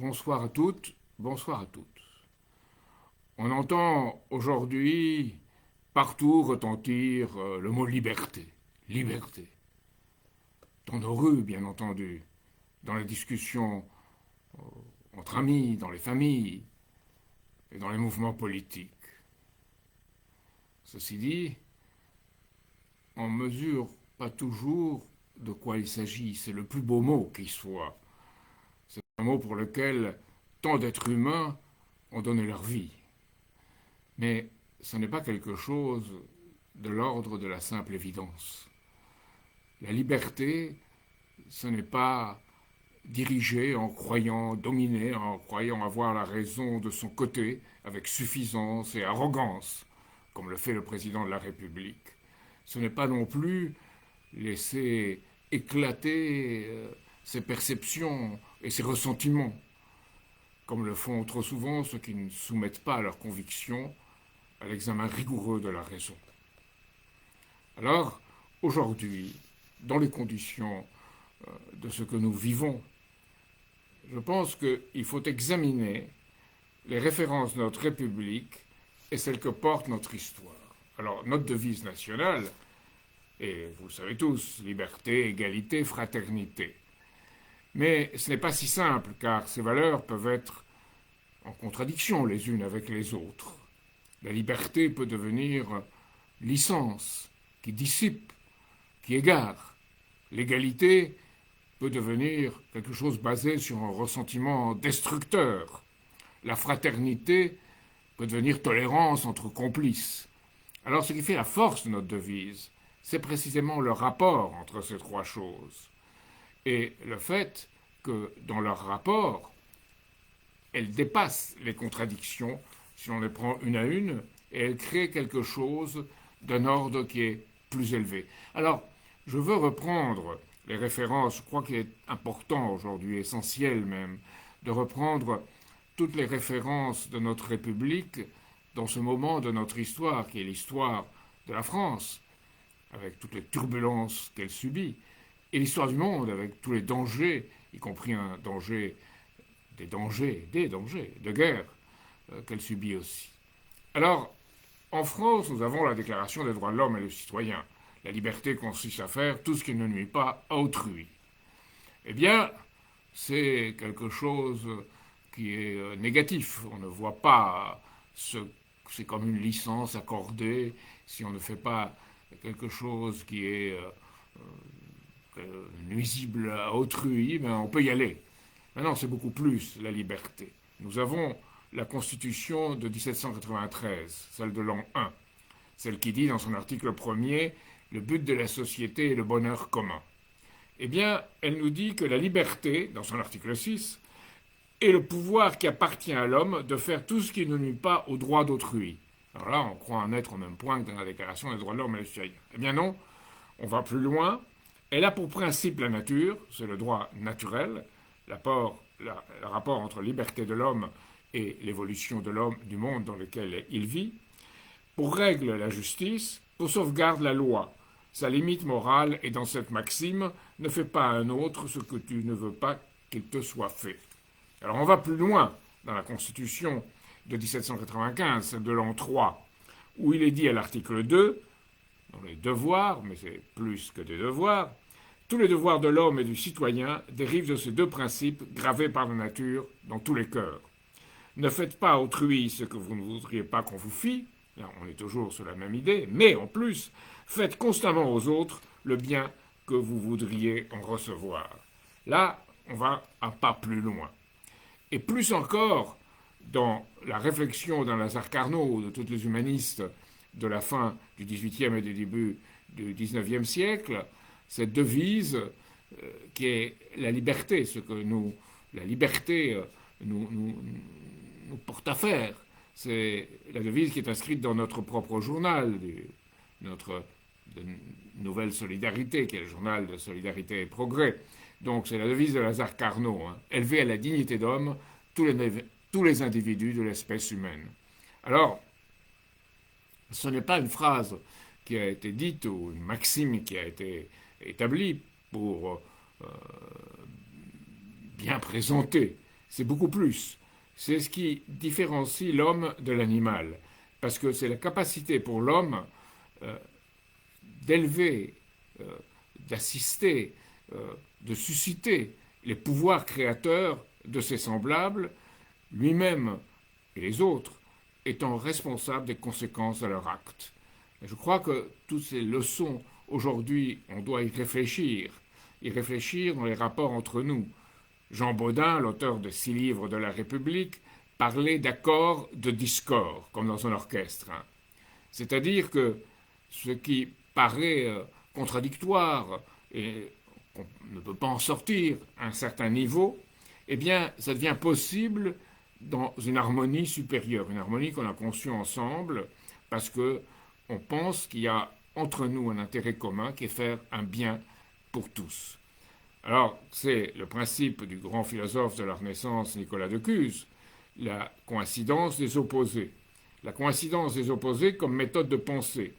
Bonsoir à toutes, bonsoir à toutes. On entend aujourd'hui partout retentir le mot liberté. Liberté. Dans nos rues, bien entendu, dans les discussions entre amis, dans les familles et dans les mouvements politiques. Ceci dit, on ne mesure pas toujours de quoi il s'agit. C'est le plus beau mot qui soit. C'est un mot pour lequel tant d'êtres humains ont donné leur vie. Mais ce n'est pas quelque chose de l'ordre de la simple évidence. La liberté, ce n'est pas diriger en croyant dominer, en croyant avoir la raison de son côté avec suffisance et arrogance, comme le fait le président de la République. Ce n'est pas non plus laisser éclater ses perceptions et ses ressentiments, comme le font trop souvent ceux qui ne soumettent pas leurs convictions à l'examen rigoureux de la raison. Alors, aujourd'hui, dans les conditions de ce que nous vivons, je pense qu'il faut examiner les références de notre République et celles que porte notre histoire. Alors, notre devise nationale, et vous le savez tous, liberté, égalité, fraternité. Mais ce n'est pas si simple, car ces valeurs peuvent être en contradiction les unes avec les autres. La liberté peut devenir licence, qui dissipe, qui égare. L'égalité peut devenir quelque chose basé sur un ressentiment destructeur. La fraternité peut devenir tolérance entre complices. Alors ce qui fait la force de notre devise, c'est précisément le rapport entre ces trois choses. Et le fait que dans leur rapport, elles dépassent les contradictions si on les prend une à une, et elles créent quelque chose d'un ordre qui est plus élevé. Alors, je veux reprendre les références, je crois qu'il est important aujourd'hui, essentiel même, de reprendre toutes les références de notre République dans ce moment de notre histoire, qui est l'histoire de la France, avec toutes les turbulences qu'elle subit, et l'histoire du monde, avec tous les dangers, y compris un danger, des dangers de guerre qu'elle subit aussi. Alors, en France, nous avons la Déclaration des droits de l'homme et du citoyen. La liberté consiste à faire tout ce qui ne nuit pas à autrui. Eh bien, c'est quelque chose qui est négatif. On ne voit pas ce. C'est comme une licence accordée. Si on ne fait pas quelque chose qui est nuisible à autrui, ben on peut y aller. Maintenant, c'est beaucoup plus la liberté. Nous avons la Constitution de 1793, celle de l'an 1, celle qui dit dans son article 1er le but de la société est le bonheur commun. Eh bien, elle nous dit que la liberté, dans son article 6, est le pouvoir qui appartient à l'homme de faire tout ce qui ne nuit pas aux droits d'autrui. Alors là, on croit en être au même point que dans la Déclaration des droits de l'homme et du citoyen. Eh bien non, on va plus loin. Elle a pour principe la nature, c'est le droit naturel, le rapport entre liberté de l'homme et l'évolution de l'homme, du monde dans lequel il vit. Pour règle la justice, pour sauvegarde la loi. Sa limite morale est dans cette maxime, ne fais pas à un autre ce que tu ne veux pas qu'il te soit fait. Alors on va plus loin dans la Constitution de 1795, celle de l'an 3, où il est dit à l'article 2, dans les devoirs, mais c'est plus que des devoirs, tous les devoirs de l'homme et du citoyen dérivent de ces deux principes gravés par la nature dans tous les cœurs. Ne faites pas à autrui ce que vous ne voudriez pas qu'on vous fît, là on est toujours sur la même idée, mais en plus, faites constamment aux autres le bien que vous voudriez en recevoir. Là, on va un pas plus loin. Et plus encore, dans la réflexion d'un Lazare Carnot, de tous les humanistes de la fin du XVIIIe et du début du XIXe siècle, cette devise qui est la liberté, ce que la liberté nous porte à faire. C'est la devise qui est inscrite dans notre propre journal, notre Nouvelle Solidarité, qui est le journal de Solidarité et Progrès. Donc c'est la devise de Lazare Carnot, élever à la dignité d'homme tous les individus de l'espèce humaine. Alors, ce n'est pas une phrase qui a été dite ou une maxime qui a été établie pour bien présenter c'est beaucoup plus. C'est ce qui différencie l'homme de l'animal. Parce que c'est la capacité pour l'homme euh, d'élever, euh, d'assister, de susciter les pouvoirs créateurs de ses semblables, lui-même et les autres étant responsables des conséquences de leurs actes. Et je crois que toutes ces leçons, aujourd'hui, on doit y réfléchir dans les rapports entre nous. Jean Bodin, l'auteur de 6 livres de la République, parlait d'accord, de discord, comme dans un orchestre. C'est-à-dire que ce qui paraît contradictoire et qu'on ne peut pas en sortir à un certain niveau, eh bien, ça devient possible dans une harmonie supérieure, une harmonie qu'on a conçue ensemble, parce que on pense qu'il y a entre nous un intérêt commun qui est faire un bien pour tous. Alors, c'est le principe du grand philosophe de la Renaissance, Nicolas de Cuse, la coïncidence des opposés. La coïncidence des opposés comme méthode de pensée,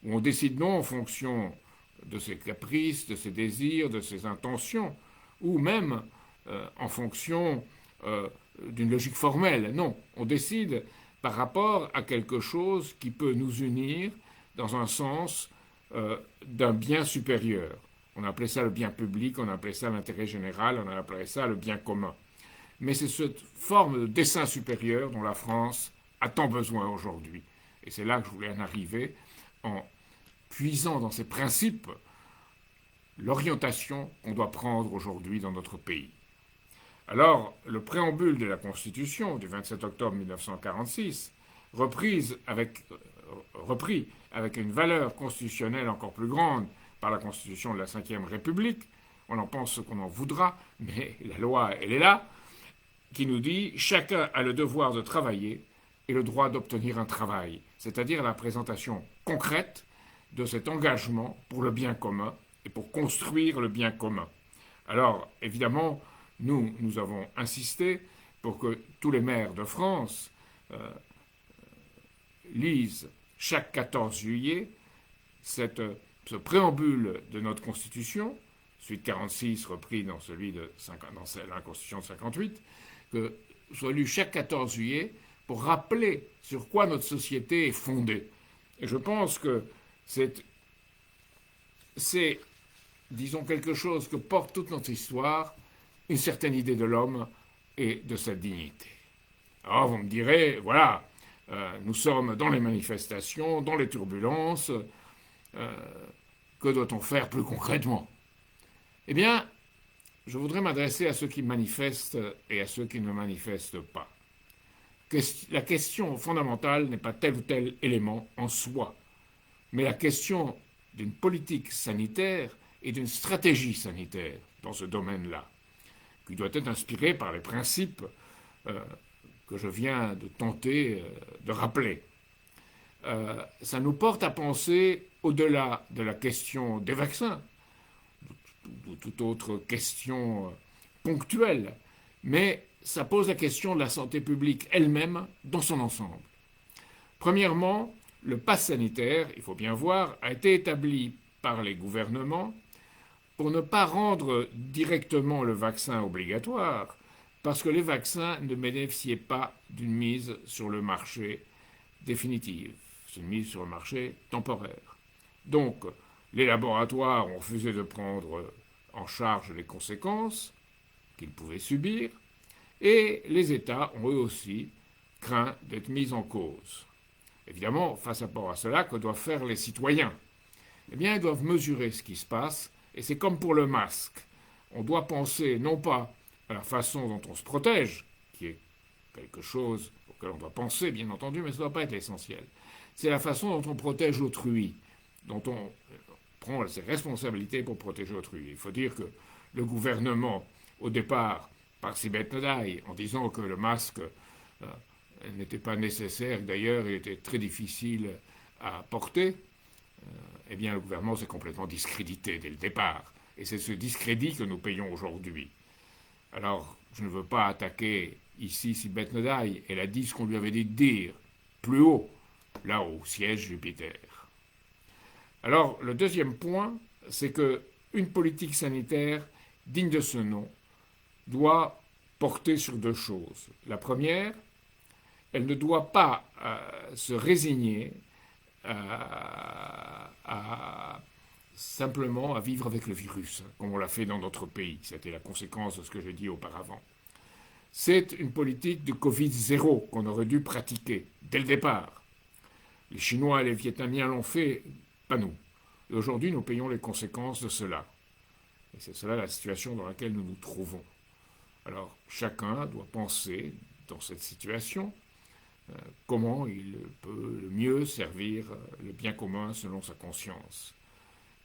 où on décide non en fonction de ses caprices, de ses désirs, de ses intentions, ou même en fonction d'une logique formelle. Non, on décide par rapport à quelque chose qui peut nous unir dans un sens d'un bien supérieur. On appelait ça le bien public, on appelait ça l'intérêt général, on appelait ça le bien commun. Mais c'est cette forme de dessein supérieur dont la France a tant besoin aujourd'hui. Et c'est là que je voulais en arriver, en puisant dans ces principes l'orientation qu'on doit prendre aujourd'hui dans notre pays. Alors, le préambule de la Constitution du 27 octobre 1946, repris avec une valeur constitutionnelle encore plus grande par la Constitution de la Ve République, on en pense ce qu'on en voudra, mais la loi, elle est là, qui nous dit « Chacun a le devoir de travailler et le droit d'obtenir un travail », c'est-à-dire la présentation concrète de cet engagement pour le bien commun et pour construire le bien commun. Alors, évidemment, nous avons insisté pour que tous les maires de France lisent chaque 14 juillet ce préambule de notre Constitution, celui de 46 repris dans la Constitution de 58, que soit lu chaque 14 juillet pour rappeler sur quoi notre société est fondée. Et je pense que c'est, disons, quelque chose que porte toute notre histoire, une certaine idée de l'homme et de sa dignité. Alors vous me direz, voilà, nous sommes dans les manifestations, dans les turbulences, que doit-on faire plus concrètement? Eh bien, je voudrais m'adresser à ceux qui manifestent et à ceux qui ne manifestent pas. La question fondamentale n'est pas tel ou tel élément en soi, mais la question d'une politique sanitaire et d'une stratégie sanitaire dans ce domaine-là, qui doit être inspirée par les principes que je viens de tenter de rappeler. Ça nous porte à penser au-delà de la question des vaccins, ou toute autre question ponctuelle, mais ça pose la question de la santé publique elle-même dans son ensemble. Premièrement, le pass sanitaire, il faut bien voir, a été établi par les gouvernements pour ne pas rendre directement le vaccin obligatoire, parce que les vaccins ne bénéficiaient pas d'une mise sur le marché définitive, c'est une mise sur le marché temporaire. Donc, les laboratoires ont refusé de prendre en charge les conséquences qu'ils pouvaient subir, et les États ont eux aussi craint d'être mis en cause. Évidemment, face à cela, que doivent faire les citoyens? Eh bien, ils doivent mesurer ce qui se passe, et c'est comme pour le masque. On doit penser non pas à la façon dont on se protège, qui est quelque chose auquel on doit penser, bien entendu, mais ça ne doit pas être l'essentiel. C'est la façon dont on protège autrui, dont on prend ses responsabilités pour protéger autrui. Il faut dire que le gouvernement, au départ, par si bête d'ail, en disant que le masque n'était pas nécessaire, d'ailleurs il était très difficile à porter, eh bien le gouvernement s'est complètement discrédité dès le départ. Et c'est ce discrédit que nous payons aujourd'hui. Alors, je ne veux pas attaquer ici si bête d'ail. Elle a dit ce qu'on lui avait dit de dire, plus haut, là au siège Jupiter. Alors, le deuxième point, c'est qu'une politique sanitaire digne de ce nom doit porter sur deux choses. La première, elle ne doit pas se résigner simplement à vivre avec le virus, comme on l'a fait dans notre pays. C'était la conséquence de ce que j'ai dit auparavant. C'est une politique de Covid-0 qu'on aurait dû pratiquer dès le départ. Les Chinois et les Vietnamiens l'ont fait, pas nous. Et aujourd'hui, nous payons les conséquences de cela. Et c'est cela la situation dans laquelle nous nous trouvons. Alors, chacun doit penser, dans cette situation, comment il peut le mieux servir le bien commun selon sa conscience.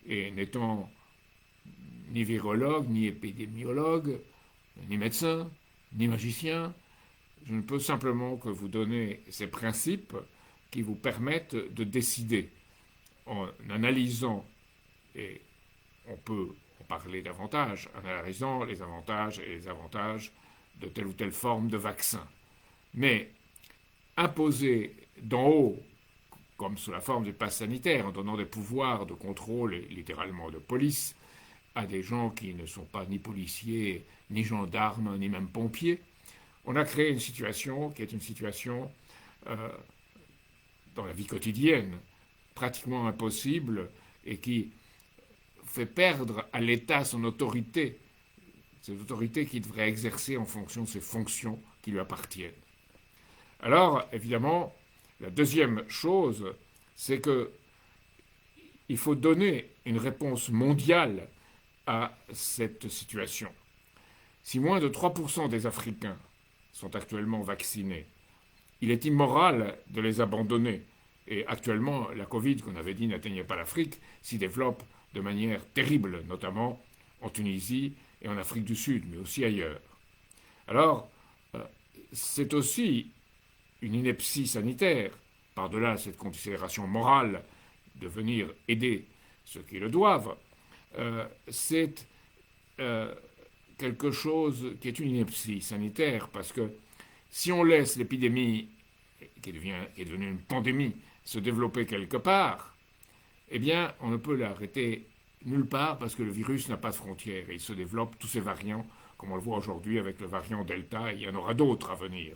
Et n'étant ni virologue, ni épidémiologue, ni médecin, ni magicien, je ne peux simplement que vous donner ces principes qui vous permettent de décider en analysant, et on peut en parler davantage, en analysant les avantages et les désavantages de telle ou telle forme de vaccin. Mais imposer d'en haut, comme sous la forme du pass sanitaire, en donnant des pouvoirs de contrôle et littéralement de police à des gens qui ne sont pas ni policiers, ni gendarmes, ni même pompiers, on a créé une situation qui est une situation dans la vie quotidienne pratiquement impossible et qui fait perdre à l'État son autorité, cette autorité qu'il devrait exercer en fonction de ses fonctions qui lui appartiennent. Alors, évidemment, la deuxième chose, c'est qu'il faut donner une réponse mondiale à cette situation. Si moins de 3% des Africains sont actuellement vaccinés, il est immoral de les abandonner. Et actuellement, la Covid, qu'on avait dit n'atteignait pas l'Afrique, s'y développe de manière terrible, notamment en Tunisie et en Afrique du Sud, mais aussi ailleurs. Alors, c'est aussi une ineptie sanitaire, par-delà cette considération morale de venir aider ceux qui le doivent, c'est quelque chose qui est une ineptie sanitaire, parce que si on laisse l'épidémie, qui est devenue une pandémie, se développer quelque part, eh bien, on ne peut l'arrêter nulle part parce que le virus n'a pas de frontières et il se développe tous ces variants, comme on le voit aujourd'hui avec le variant Delta, et il y en aura d'autres à venir.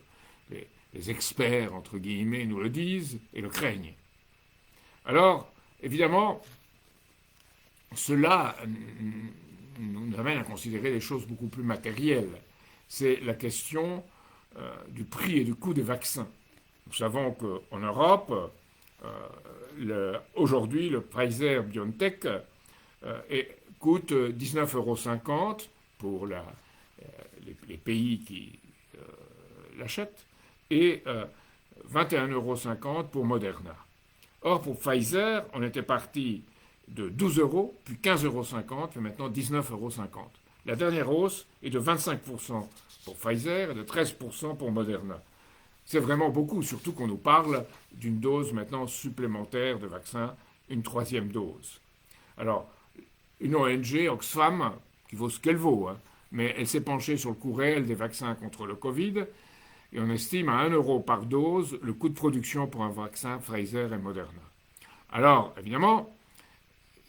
Les experts, entre guillemets, nous le disent et le craignent. Alors, évidemment, cela nous amène à considérer des choses beaucoup plus matérielles. C'est la question du prix et du coût des vaccins. Nous savons qu'en Europe, aujourd'hui, le Pfizer BioNTech coûte 19,50 € pour les pays qui l'achètent et 21,50 € pour Moderna. Or, pour Pfizer, on était parti de 12 €, puis 15,50 € et maintenant 19,50 €. La dernière hausse est de 25% pour Pfizer et de 13% pour Moderna. C'est vraiment beaucoup, surtout qu'on nous parle d'une dose maintenant supplémentaire de vaccin, une troisième dose. Alors, une ONG, Oxfam, qui vaut ce qu'elle vaut, hein, mais elle s'est penchée sur le coût réel des vaccins contre le Covid, et on estime à 1 € par dose le coût de production pour un vaccin Pfizer et Moderna. Alors, évidemment,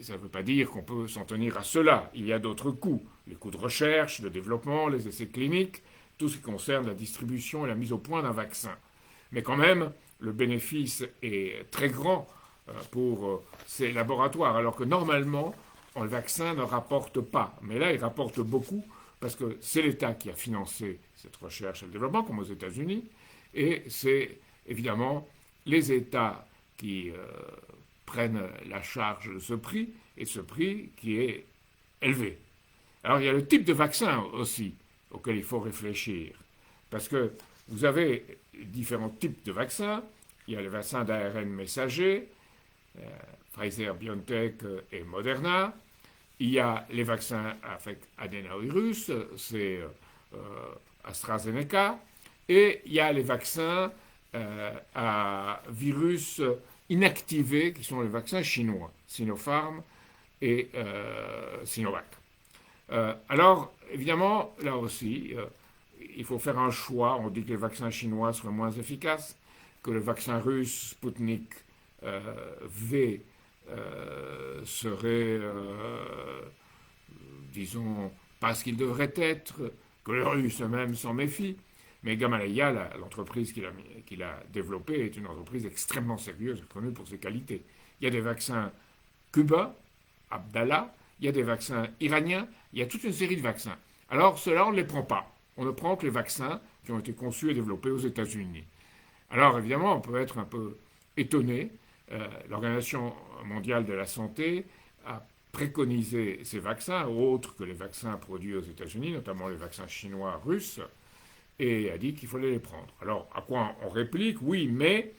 ça ne veut pas dire qu'on peut s'en tenir à cela. Il y a d'autres coûts, les coûts de recherche, de développement, les essais cliniques, tout ce qui concerne la distribution et la mise au point d'un vaccin. Mais quand même, le bénéfice est très grand pour ces laboratoires, alors que normalement, le vaccin ne rapporte pas. Mais là, il rapporte beaucoup, parce que c'est l'État qui a financé cette recherche et le développement, comme aux États-Unis, et c'est évidemment les États qui prennent la charge de ce prix, et ce prix qui est élevé. Alors il y a le type de vaccin aussi auquel il faut réfléchir, parce que vous avez différents types de vaccins. Il y a les vaccins d'ARN messager, Pfizer, BioNTech et Moderna. Il y a les vaccins avec adénovirus, c'est AstraZeneca. Et il y a les vaccins à virus inactivés, qui sont les vaccins chinois, Sinopharm et Sinovac. Alors, évidemment, là aussi, il faut faire un choix. On dit que les vaccins chinois seraient moins efficaces, que le vaccin russe Sputnik V serait, disons, pas ce qu'il devrait être, que que les Russes eux-mêmes s'en méfient. Mais Gamaleya, l'entreprise qu'il a développée, est une entreprise extrêmement sérieuse, connue pour ses qualités. Il y a des vaccins cubains, Abdallah, il y a des vaccins iraniens, il y a toute une série de vaccins. Alors, ceux-là, on ne les prend pas. On ne prend que les vaccins qui ont été conçus et développés aux États-Unis. Alors, évidemment, on peut être un peu étonné. L'Organisation mondiale de la santé a préconisé ces vaccins, autres que les vaccins produits aux États-Unis, notamment les vaccins chinois, russes, et a dit qu'il fallait les prendre. Alors, à quoi on réplique? Oui, mais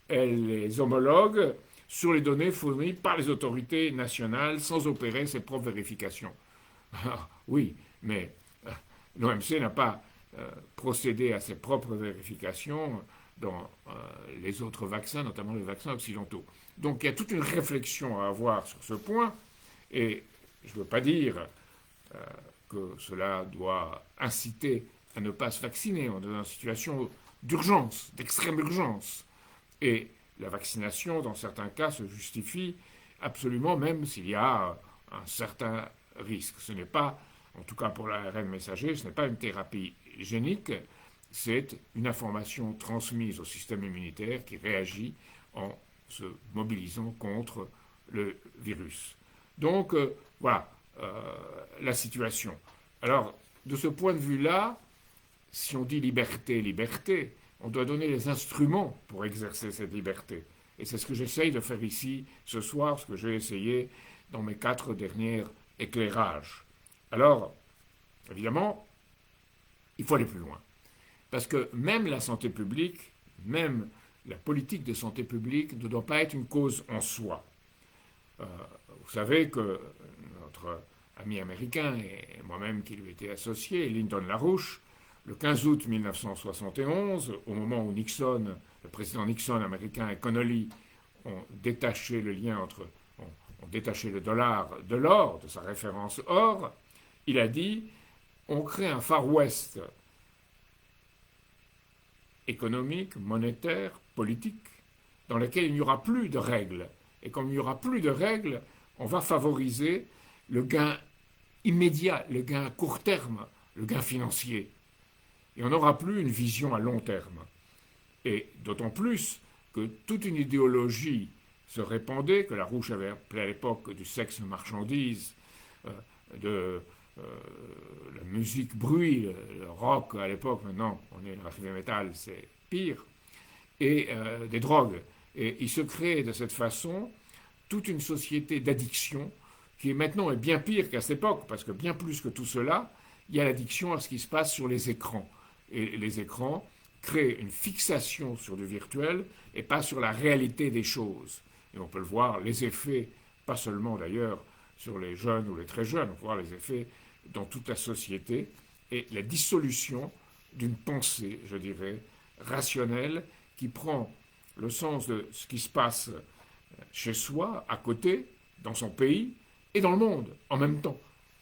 elle les homologue sur les données fournies par les autorités nationales sans opérer ses propres vérifications. Oui, mais l'OMC n'a pas procédé à ses propres vérifications dans les autres vaccins, notamment les vaccins occidentaux. Donc il y a toute une réflexion à avoir sur ce point, et je ne veux pas dire que cela doit inciter à ne pas se vacciner. On est dans une situation d'urgence, d'extrême urgence. Et la vaccination, dans certains cas, se justifie absolument, même s'il y a un certain risque. Ce n'est pas, en tout cas pour l'ARN messager, ce n'est pas une thérapie génique, c'est une information transmise au système immunitaire qui réagit en se mobilisant contre le virus. Donc, voilà la situation. Alors, de ce point de vue-là, si on dit liberté, liberté, on doit donner les instruments pour exercer cette liberté. Et c'est ce que j'essaye de faire ici ce soir, ce que j'ai essayé dans mes 4 derniers éclairages. Alors, évidemment, il faut aller plus loin. Parce que même la santé publique, même la politique de santé publique ne doit pas être une cause en soi. Vous savez que notre ami américain et moi-même qui lui étais associé, Lyndon LaRouche, le 15 août 1971, au moment où Nixon, le président Nixon américain et Connolly ont détaché le lien entre, ont détaché le dollar de l'or, de sa référence or, il a dit on crée un Far West économique, monétaire, politique, dans lequel il n'y aura plus de règles. Et comme il n'y aura plus de règles, on va favoriser le gain immédiat, le gain à court terme, le gain financier. Et on n'aura plus une vision à long terme. Et d'autant plus que toute une idéologie se répandait, que LaRouche avait appelé à l'époque du sexe marchandise, de la musique bruit, le rock à l'époque, maintenant on est dans la heavy metal, c'est pire, et des drogues. Et il se crée de cette façon toute une société d'addiction qui maintenant est bien pire qu'à cette époque, parce que bien plus que tout cela, il y a l'addiction à ce qui se passe sur les écrans. Et les écrans créent une fixation sur du virtuel et pas sur la réalité des choses. Et on peut le voir, les effets, pas seulement d'ailleurs sur les jeunes ou les très jeunes, on peut voir les effets dans toute la société et la dissolution d'une pensée, je dirais, rationnelle qui prend le sens de ce qui se passe chez soi, à côté, dans son pays et dans le monde en même temps.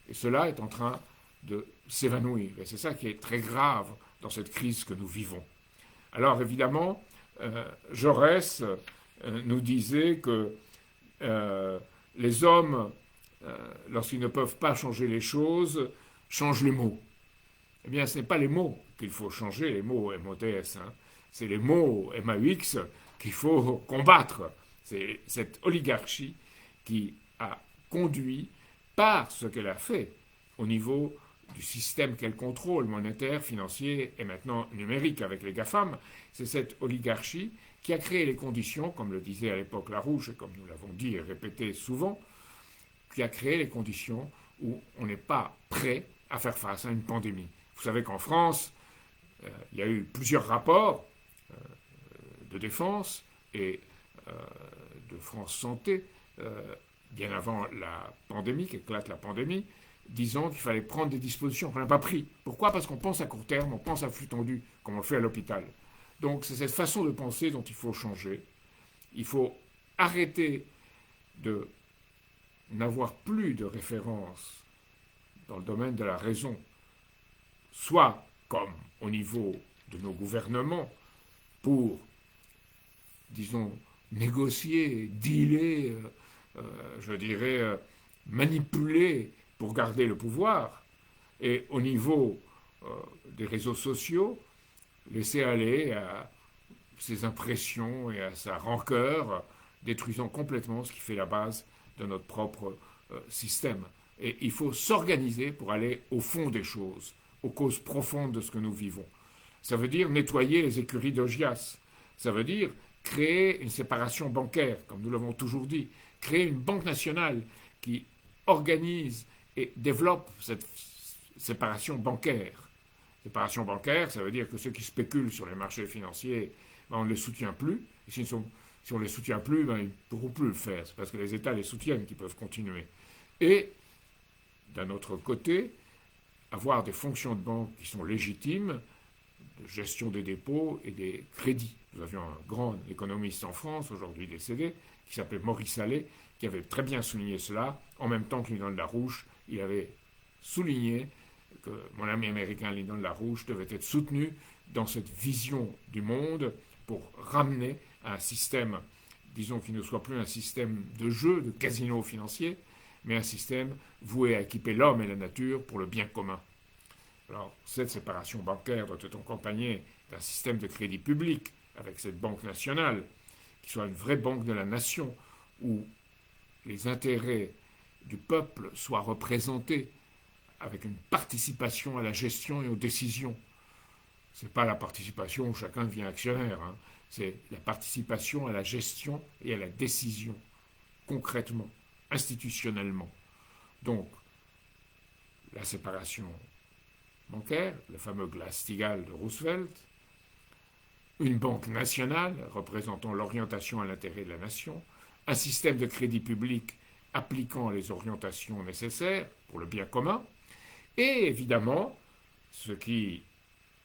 Et cela est en train de s'évanouir. Et c'est ça qui est très grave dans cette crise que nous vivons. Alors évidemment, Jaurès nous disait que les hommes, lorsqu'ils ne peuvent pas changer les choses, changent les mots. Eh bien, ce n'est pas les mots qu'il faut changer, les mots MOTS, hein. C'est les mots MAUX qu'il faut combattre. C'est cette oligarchie qui a conduit par ce qu'elle a fait au niveau du système qu'elle contrôle, monétaire, financier et maintenant numérique avec les GAFAM. C'est cette oligarchie qui a créé les conditions, comme le disait à l'époque LaRouche et comme nous l'avons dit et répété souvent, qui a créé les conditions où on n'est pas prêt à faire face à une pandémie. Vous savez qu'en France, il y a eu plusieurs rapports de défense et de France Santé, bien avant la pandémie, qu'éclate la pandémie, disant qu'il fallait prendre des dispositions qu'on n'a pas prises. Pourquoi? Parce qu'on pense à court terme, on pense à flux tendu, comme on le fait à l'hôpital. Donc c'est cette façon de penser dont il faut changer. Il faut arrêter de n'avoir plus de référence dans le domaine de la raison, soit comme au niveau de nos gouvernements, pour, disons, négocier, dealer, je dirais, manipuler pour garder le pouvoir, et au niveau des réseaux sociaux, laisser aller à ses impressions et à sa rancœur, détruisant complètement ce qui fait la base de notre propre système. Et il faut s'organiser pour aller au fond des choses, aux causes profondes de ce que nous vivons. Ça veut dire nettoyer les écuries d'Ogias. Ça veut dire créer une séparation bancaire, comme nous l'avons toujours dit, créer une banque nationale qui organise et développe cette séparation bancaire. Séparation bancaire, ça veut dire que ceux qui spéculent sur les marchés financiers, ben, on ne les soutient plus. Et si on ne les soutient plus, ben, ils ne pourront plus le faire. C'est parce que les États les soutiennent qu'ils peuvent continuer. Et, d'un autre côté, avoir des fonctions de banque qui sont légitimes, de gestion des dépôts et des crédits. Nous avions un grand économiste en France, aujourd'hui décédé, qui s'appelait Maurice Allais, qui avait très bien souligné cela. En même temps que Lyndon LaRouche, il avait souligné que mon ami américain Lyndon LaRouche devait être soutenu dans cette vision du monde pour ramener à un système, disons, qui ne soit plus un système de jeu, de casino financier, mais un système voué à équiper l'homme et la nature pour le bien commun. Alors, cette séparation bancaire doit être accompagnée d'un système de crédit public avec cette banque nationale, qui soit une vraie banque de la nation, où les intérêts du peuple soient représentés avec une participation à la gestion et aux décisions. Ce n'est pas la participation où chacun devient actionnaire, hein. C'est la participation à la gestion et à la décision, concrètement, institutionnellement. Donc, la séparation bancaire, le fameux Glass-Steagall de Roosevelt, une banque nationale représentant l'orientation à l'intérêt de la nation, un système de crédit public appliquant les orientations nécessaires pour le bien commun, et évidemment, ce qui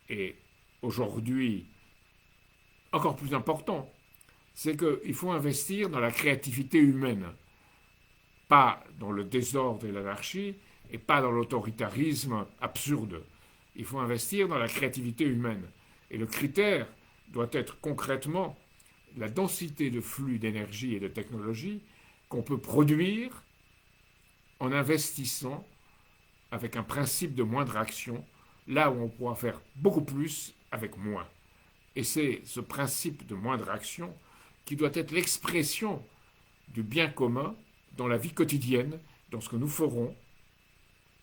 est aujourd'hui encore plus important, c'est qu'il faut investir dans la créativité humaine, pas dans le désordre et l'anarchie, et pas dans l'autoritarisme absurde. Il faut investir dans la créativité humaine. Et le critère doit être concrètement la densité de flux d'énergie et de technologie qu'on peut produire en investissant avec un principe de moindre action, là où on pourra faire beaucoup plus avec moins. Et c'est ce principe de moindre action qui doit être l'expression du bien commun dans la vie quotidienne, dans ce que nous ferons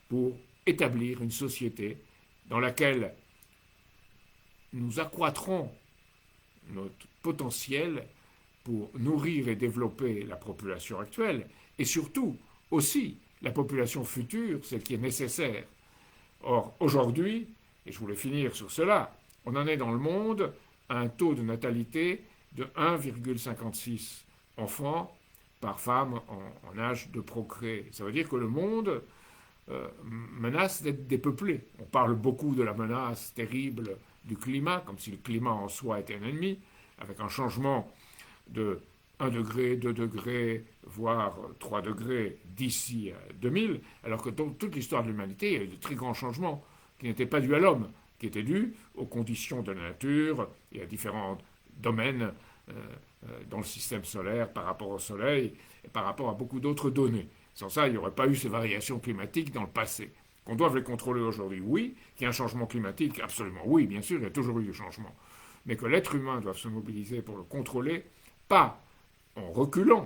pour établir une société dans laquelle nous accroîtrons notre potentiel pour nourrir et développer la population actuelle et surtout aussi la population future, celle qui est nécessaire. Or, aujourd'hui, et je voulais finir sur cela, on en est dans le monde à un taux de natalité de 1,56 enfants par femme en âge de procréer. Ça veut dire que le monde menace d'être dépeuplé. On parle beaucoup de la menace terrible du climat, comme si le climat en soi était un ennemi, avec un changement de 1 degré, 2 degrés, voire 3 degrés d'ici à 2000, alors que dans toute l'histoire de l'humanité, il y a eu de très grands changements qui n'étaient pas dus à l'homme, qui étaient dus aux conditions de la nature et à différents domaines dans le système solaire par rapport au Soleil et par rapport à beaucoup d'autres données. Sans ça, il n'y aurait pas eu ces variations climatiques dans le passé. Qu'on doive les contrôler aujourd'hui, oui. Qu'il y ait un changement climatique, absolument oui, bien sûr, il y a toujours eu du changement. Mais que l'être humain doit se mobiliser pour le contrôler, pas en reculant,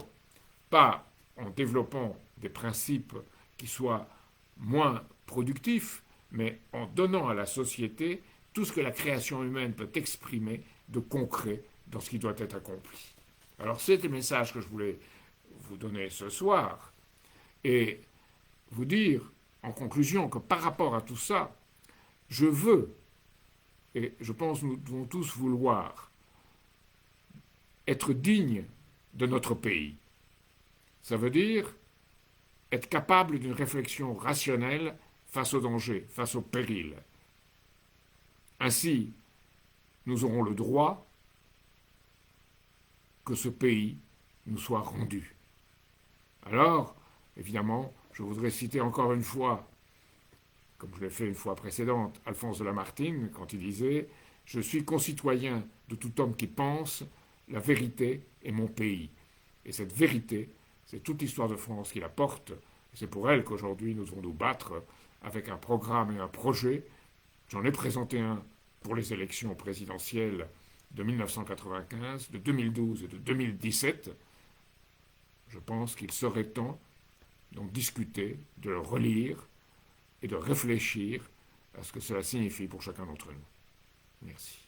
pas en développant des principes qui soient moins productifs, mais en donnant à la société tout ce que la création humaine peut exprimer de concret dans ce qui doit être accompli. Alors c'est le message que je voulais vous donner ce soir et vous dire en conclusion que par rapport à tout ça, je veux, et je pense que nous devons tous vouloir, être dignes de notre pays. Ça veut dire être capable d'une réflexion rationnelle face au danger, face au péril. Ainsi, nous aurons le droit que ce pays nous soit rendu. Alors, évidemment, je voudrais citer encore une fois, comme je l'ai fait une fois précédente, Alphonse de Lamartine, quand il disait « Je suis concitoyen de tout homme qui pense, la vérité est mon pays ». Et cette vérité, c'est toute l'histoire de France qui la porte. C'est pour elle qu'aujourd'hui nous devons nous battre avec un programme et un projet J'en ai présenté un pour les élections présidentielles de 1995, de 2012 et de 2017. Je pense qu'il serait temps d'en discuter, de le relire et de réfléchir à ce que cela signifie pour chacun d'entre nous. Merci.